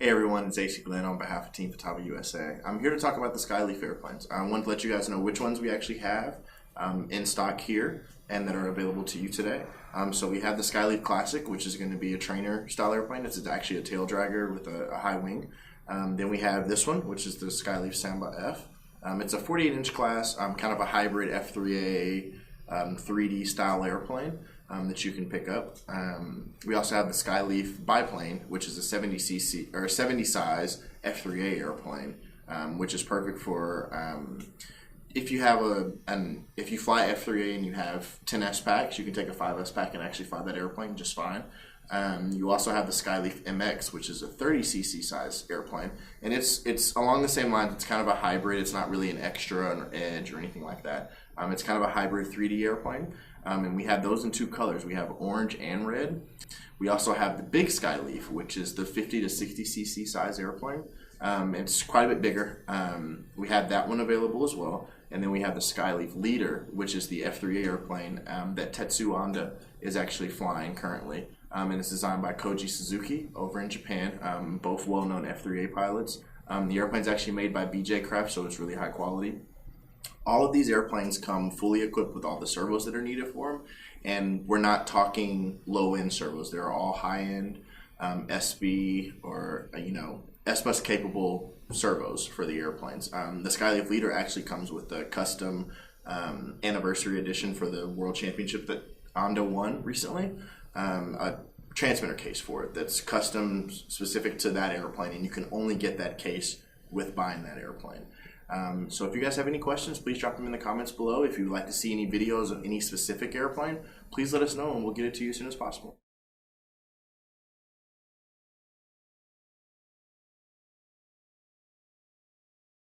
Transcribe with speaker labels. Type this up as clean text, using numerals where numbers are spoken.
Speaker 1: Hey everyone, it's AC Glenn on behalf of Team Futaba USA. I'm here to talk about the SkyLeaf airplanes. I want to let you guys know which ones we actually have in stock here and that are available to you today. So we have the SkyLeaf Classic, which is going to be a trainer style airplane. It's actually a tail dragger with a high wing. Then we have this one, which is the SkyLeaf Samba F. It's a 48-inch class, kind of a hybrid F3A 3D style airplane that you can pick up. We also have the SkyLeaf biplane, which is a 70cc or 70 size F3A airplane, which is perfect for if you have if you fly F3A and you have 10 S packs, you can take a 5 S pack and actually fly that airplane just fine. You also have the SkyLeaf MX, which is a 30cc size airplane, and it's along the same lines. It's kind of a hybrid. It's not really an extra or edge or anything like that. It's kind of a hybrid 3D airplane, and we have those in two colors. We have orange and red. We also have the big SkyLeaf, which is the 50 to 60cc size airplane. It's quite a bit bigger. We have that one available as well. And then we have the SkyLeaf Leader, which is the F3A airplane that Tetsu Honda is actually flying currently. And it's designed by Koji Suzuki over in Japan, both well-known F3A pilots. The airplane's actually made by BJ Craft, so it's really high quality. All of these airplanes come fully equipped with all the servos that are needed for them, and we're not talking low-end servos. They're all high-end SB or S-Bus capable servos for the airplanes. The SkyLeaf Leader actually comes with a custom anniversary edition for the World Championship that Honda won recently. A transmitter case for it that's custom specific to that airplane, and you can only get that case with buying that airplane. So if you guys have any questions, please drop them in the comments below. If you'd like to see any videos of any specific airplane, please let us know and we'll get it to you as soon as possible.